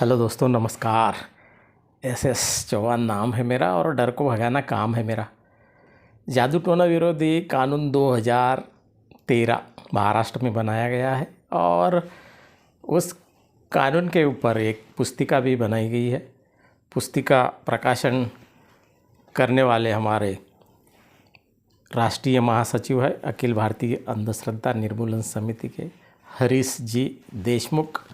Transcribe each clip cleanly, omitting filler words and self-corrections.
Hello दोस्तों, नमस्कार। S Chauhan नाम है मेरा और डर को भगाना काम है मेरा। जादू टोना विरोधी कानून 2013 महाराष्ट्र में बनाया गया है और उस कानून के ऊपर एक पुस्तिका भी बनाई गई है। पुस्तिका प्रकाशन करने वाले हमारे राष्ट्रीय महासचिव है अखिल भारतीय अंधश्रद्धा निर्मूलन समिति के हरीश जी देशमुख।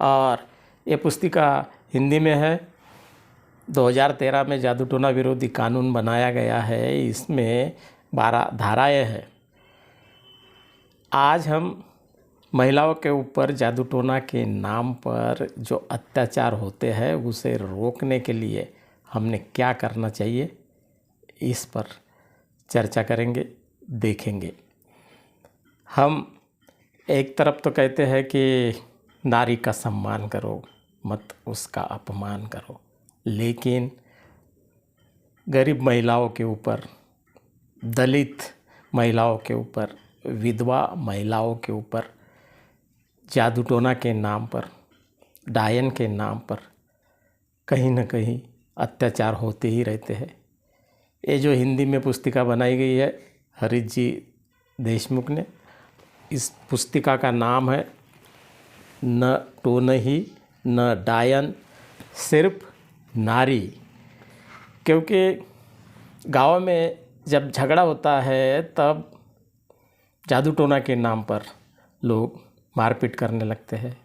और ये पुस्तिका हिंदी में है। 2013 में जादू टोना विरोधी कानून बनाया गया है। इसमें 12 धाराएं हैं। आज हम महिलाओं के ऊपर जादू टोना के नाम पर जो अत्याचार होते हैं उसे रोकने के लिए हमने क्या करना चाहिए, इस पर चर्चा करेंगे, देखेंगे। हम एक तरफ तो कहते हैं कि नारी का सम्मान करो, मत उसका अपमान करो, लेकिन गरीब महिलाओं के ऊपर, दलित महिलाओं के ऊपर, विधवा महिलाओं के ऊपर जादू टोना के नाम पर, डायन के नाम पर कहीं न कहीं अत्याचार होते ही रहते हैं। ये जो हिंदी में पुस्तिका बनाई गई है हरीश जी देशमुख ने, इस पुस्तिका का नाम है न टोनही न डायन, सिर्फ नारी। क्योंकि गाँव में जब झगड़ा होता है तब जादू टोना के नाम पर लोग मारपीट करने लगते हैं।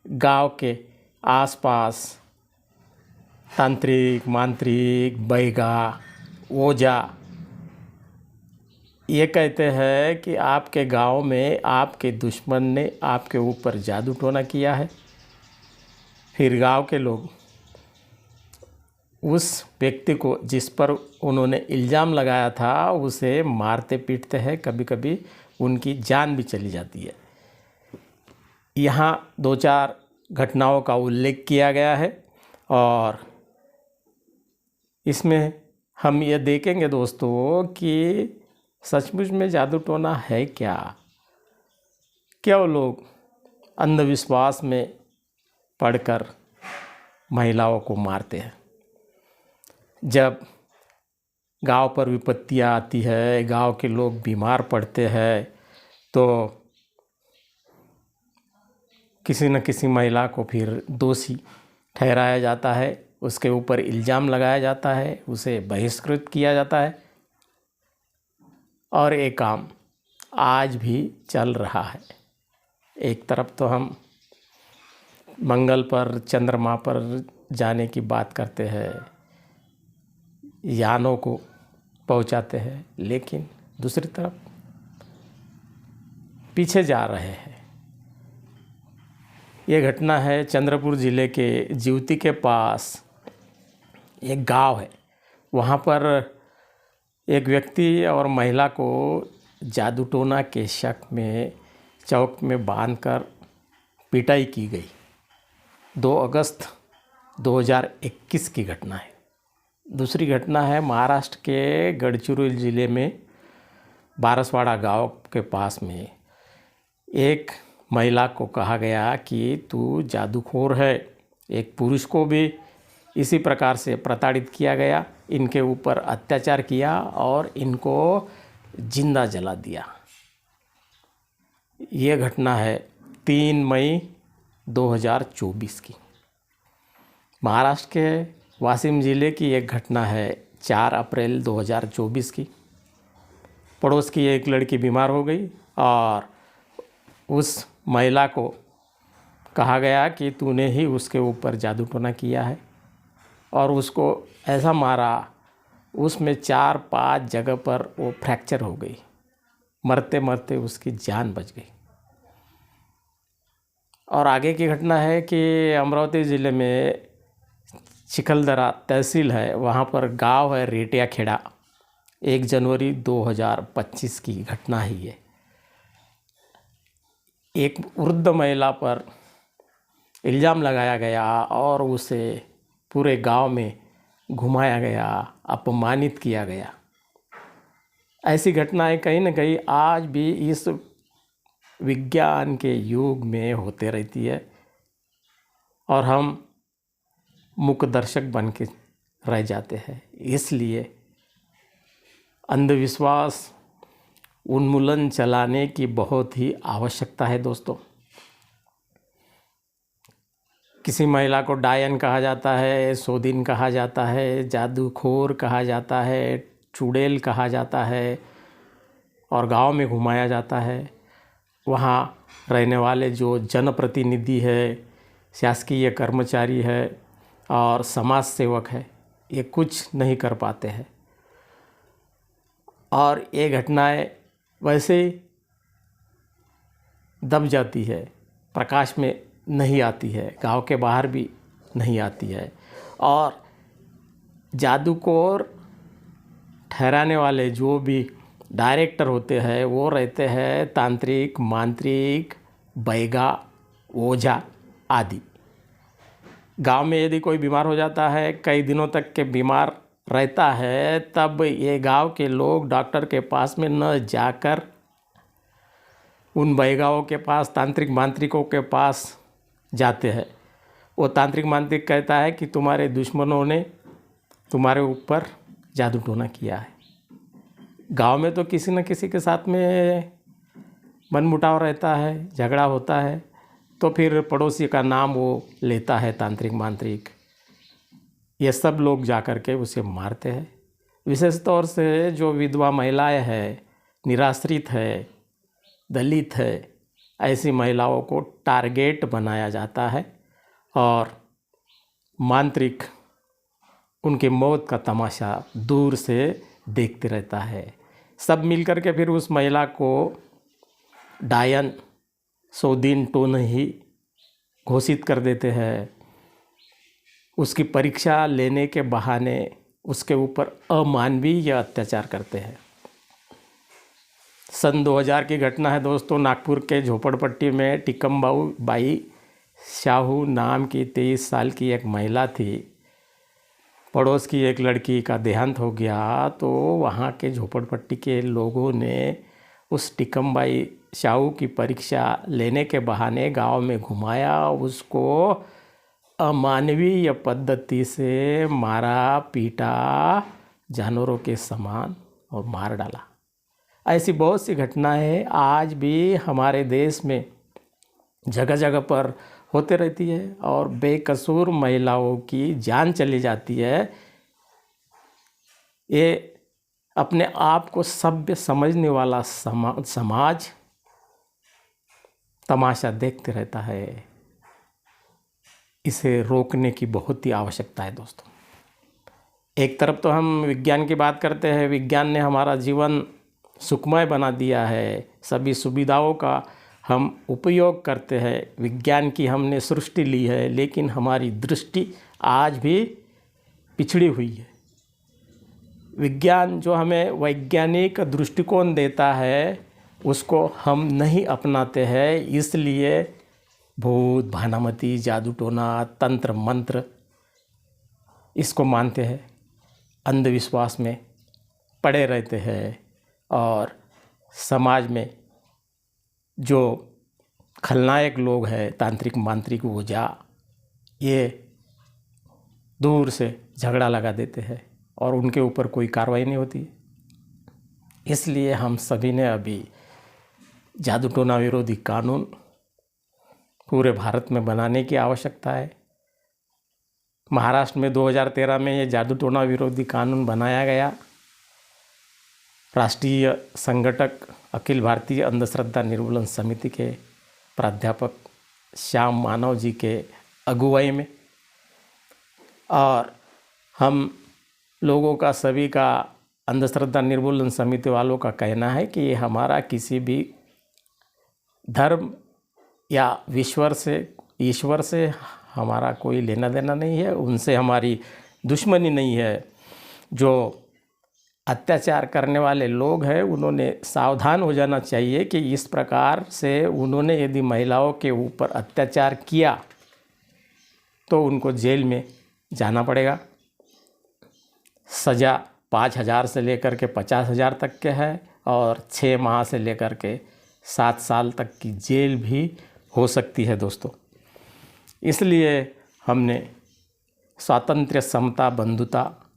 गांव के आसपास तांत्रिक, मांत्रिक, बैगा, ओझा ये कहते हैं कि आपके गांव में आपके दुश्मन ने आपके ऊपर जादू टोना किया है। फिर गांव के लोग उस व्यक्ति को जिस पर उन्होंने इल्ज़ाम लगाया था उसे मारते पीटते हैं, कभी कभी उनकी जान भी चली जाती है। यहाँ 2-4 घटनाओं का उल्लेख किया गया है और इसमें हम ये देखेंगे दोस्तों कि सचमुच में जादू टोना है क्या। क्या वो लोग अंधविश्वास में पढ़कर महिलाओं को मारते हैं। जब गांव पर विपत्तियां आती है, गांव के लोग बीमार पड़ते हैं, तो किसी न किसी महिला को फिर दोषी ठहराया जाता है, उसके ऊपर इल्ज़ाम लगाया जाता है, उसे बहिष्कृत किया जाता है। और ये काम आज भी चल रहा है। एक तरफ तो हम मंगल पर, चंद्रमा पर जाने की बात करते हैं, यानों को पहुंचाते हैं, लेकिन दूसरी तरफ पीछे जा रहे हैं। ये घटना है चंद्रपुर ज़िले के जीवती के पास एक गांव है। वहाँ पर एक व्यक्ति और महिला को जादू टोना के शक में चौक में बांधकर पिटाई की गई। 2 अगस्त 2021 की घटना है। दूसरी घटना है महाराष्ट्र के गढ़चिरोली ज़िले में बारसवाड़ा गांव के पास में। एक महिला को कहा गया कि तू जादूखोर है। एक पुरुष को भी इसी प्रकार से प्रताड़ित किया गया, इनके ऊपर अत्याचार किया और इनको जिंदा जला दिया। ये घटना है 3 मई 2024 की। महाराष्ट्र के वाशिम ज़िले की एक घटना है 4 अप्रैल 2024 की। पड़ोस की एक लड़की बीमार हो गई और उस महिला को कहा गया कि तूने ही उसके ऊपर जादू टोना किया है, और उसको ऐसा मारा, उसमें 4-5 जगह पर वो फ्रैक्चर हो गई। मरते मरते उसकी जान बच गई। और आगे की घटना है कि अमरावती ज़िले में चिखलदरा तहसील है, वहाँ पर गांव है रेटिया खेड़ा। 1 जनवरी 2025 की घटना ही है। एक वृद्ध महिला पर इल्ज़ाम लगाया गया और उसे पूरे गांव में घुमाया गया, अपमानित किया गया। ऐसी घटनाएं कहीं न कहीं आज भी इस विज्ञान के युग में होते रहती है और हम मूक दर्शक बन के रह जाते हैं। इसलिए अंधविश्वास उन्मूलन चलाने की बहुत ही आवश्यकता है दोस्तों। किसी महिला को डायन कहा जाता है, सोदिन कहा जाता है, जादूखोर कहा जाता है, चुड़ैल कहा जाता है और गांव में घुमाया जाता है। वहाँ रहने वाले जो जनप्रतिनिधि है, शासकीय कर्मचारी है और समाज सेवक है, ये कुछ नहीं कर पाते हैं और ये घटनाएं वैसे ही दब जाती है, प्रकाश में नहीं आती है, गांव के बाहर भी नहीं आती है। और जादू को और ठहराने वाले जो भी डायरेक्टर होते हैं वो रहते हैं तांत्रिक, मांत्रिक, बैगा, ओझा आदि। गांव में यदि कोई बीमार हो जाता है, कई दिनों तक के बीमार रहता है, तब ये गांव के लोग डॉक्टर के पास में न जाकर उन बैगाओं के पास, तांत्रिक मांत्रिकों के पास जाते हैं। वो तांत्रिक मांत्रिक कहता है कि तुम्हारे दुश्मनों ने तुम्हारे ऊपर जादू टोना किया है। गांव में तो किसी न किसी के साथ में मनमुटाव रहता है, झगड़ा होता है, तो फिर पड़ोसी का नाम वो लेता है तांत्रिक मांत्रिक। ये सब लोग जाकर के उसे मारते हैं। विशेष तौर से जो विधवा महिलाएं हैं, निराश्रित है, दलित है, ऐसी महिलाओं को टारगेट बनाया जाता है और मांत्रिक उनकी मौत का तमाशा दूर से देखते रहता है। सब मिलकर के फिर उस महिला को डायन, सोदिन, टोन ही घोषित कर देते हैं। उसकी परीक्षा लेने के बहाने उसके ऊपर अमानवीय अत्याचार करते हैं। सन 2000 की घटना है दोस्तों। नागपुर के झोपड़पट्टी में टिकमबाई शाहू नाम की 23 साल की एक महिला थी। पड़ोस की एक लड़की का देहांत हो गया, तो वहाँ के झोपड़पट्टी के लोगों ने उस टिकमबाई शाहू की परीक्षा लेने के बहाने गांव में घुमाया, उसको अमानवीय पद्धति से मारा, पीटा, जानवरों के समान और मार डाला। ऐसी बहुत सी घटनाएं आज भी हमारे देश में जगह जगह पर होते रहती है और बेकसूर महिलाओं की जान चली जाती है। ये अपने आप को सभ्य समझने वाला समाज तमाशा देखते रहता है। इसे रोकने की बहुत ही आवश्यकता है दोस्तों। एक तरफ तो हम विज्ञान की बात करते हैं, विज्ञान ने हमारा जीवन सुखमय बना दिया है, सभी सुविधाओं का हम उपयोग करते हैं, विज्ञान की हमने सृष्टि ली है, लेकिन हमारी दृष्टि आज भी पिछड़ी हुई है। विज्ञान जो हमें वैज्ञानिक दृष्टिकोण देता है उसको हम नहीं अपनाते हैं, इसलिए भूत, भानामती, जादू टोना, तंत्र मंत्र इसको मानते हैं, अंधविश्वास में पड़े रहते हैं और समाज में जो खलनायक लोग हैं, तांत्रिक मांत्रिक ओझा, ये दूर से झगड़ा लगा देते हैं और उनके ऊपर कोई कार्रवाई नहीं होती। इसलिए हम सभी ने अभी जादू टोना विरोधी कानून पूरे भारत में बनाने की आवश्यकता है। महाराष्ट्र में 2013 में ये जादू टोना विरोधी कानून बनाया गया। राष्ट्रीय संगठक अखिल भारतीय अंधश्रद्धा निर्मूलन समिति के प्राध्यापक श्याम मानव जी के अगुवाई में, और हम लोगों का, सभी का, अंधश्रद्धा निर्मूलन समिति वालों का कहना है कि ये हमारा किसी भी धर्म या ईश्वर से हमारा कोई लेना देना नहीं है, उनसे हमारी दुश्मनी नहीं है। जो अत्याचार करने वाले लोग हैं उन्होंने सावधान हो जाना चाहिए कि इस प्रकार से उन्होंने यदि महिलाओं के ऊपर अत्याचार किया तो उनको जेल में जाना पड़ेगा। सज़ा 5,000 से लेकर के 50,000 तक के है और 6 माह से लेकर के 7 साल तक की जेल भी हो सकती है दोस्तों। इसलिए हमने स्वातंत्र्य, समता, बंधुता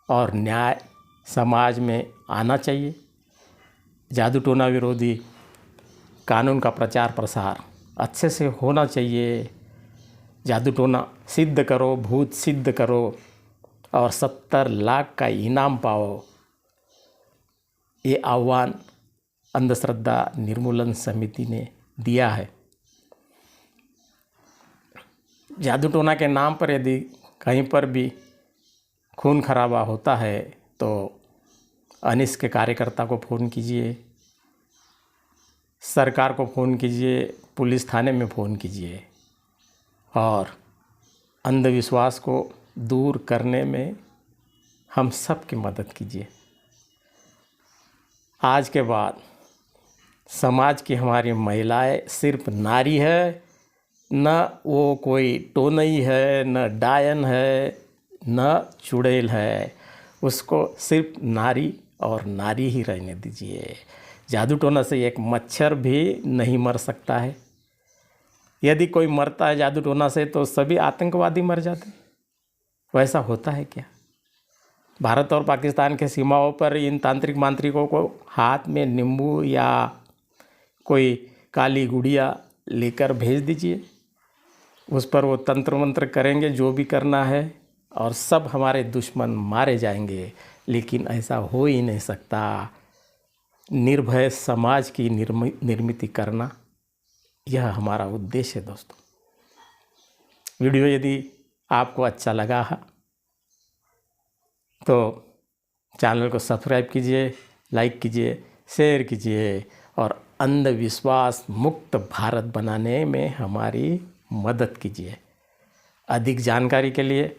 और न्याय समाज में आना चाहिए। जादू टोना विरोधी कानून का प्रचार प्रसार अच्छे से होना चाहिए। जादू टोना सिद्ध करो, भूत सिद्ध करो और 70 लाख का इनाम पाओ, ये आह्वान अंधश्रद्धा निर्मूलन समिति ने दिया है। जादू टोना के नाम पर यदि कहीं पर भी खून खराबा होता है तो अनिस के कार्यकर्ता को फ़ोन कीजिए, सरकार को फ़ोन कीजिए, पुलिस थाने में फ़ोन कीजिए और अंधविश्वास को दूर करने में हम सब की मदद कीजिए। आज के बाद समाज की हमारी महिलाएं सिर्फ नारी है, न वो कोई टोनई है, न डायन है, न चुड़ैल है। उसको सिर्फ नारी और नारी ही रहने दीजिए। जादू टोना से एक मच्छर भी नहीं मर सकता है। यदि कोई मरता है जादू टोना से तो सभी आतंकवादी मर जाते। वैसा होता है क्या? भारत और पाकिस्तान के सीमाओं पर इन तांत्रिक मांत्रिकों को हाथ में नींबू या कोई काली गुड़िया लेकर भेज दीजिए। उस पर वो तंत्र मंत्र करेंगे जो भी करना है और सब हमारे दुश्मन मारे जाएंगे। लेकिन ऐसा हो ही नहीं सकता। निर्भय समाज की निर्मित करना, यह हमारा उद्देश्य है दोस्तों। वीडियो यदि आपको अच्छा लगा है तो चैनल को सब्सक्राइब कीजिए, लाइक कीजिए, शेयर कीजिए और अंधविश्वास मुक्त भारत बनाने में हमारी मदद कीजिए। अधिक जानकारी के लिए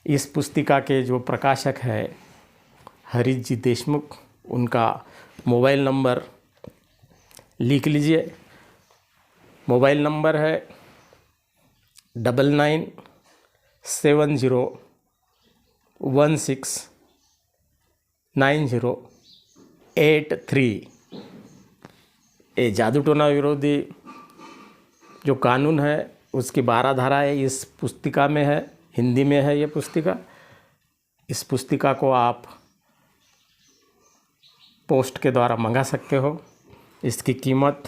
इस पुस्तिका के जो प्रकाशक है हरीश जी देशमुख, उनका मोबाइल नंबर लिख लीजिए। मोबाइल नंबर है 9970169083। ये जादू टोना विरोधी जो कानून है उसकी 12 धाराएं इस पुस्तिका में है, हिंदी में है ये पुस्तिका। इस पुस्तिका को आप पोस्ट के द्वारा मंगा सकते हो। इसकी कीमत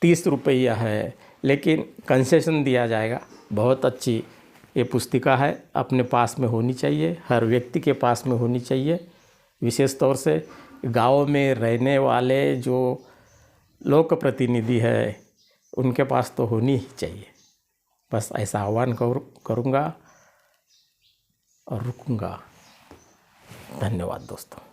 30 रुपया है, लेकिन कंसेशन दिया जाएगा। बहुत अच्छी ये पुस्तिका है, अपने पास में होनी चाहिए, हर व्यक्ति के पास में होनी चाहिए। विशेष तौर से गाँव में रहने वाले जो लोक प्रतिनिधि है उनके पास तो होनी ही चाहिए। बस ऐसा आह्वान करूँगा और रुकूँगा। धन्यवाद दोस्तों।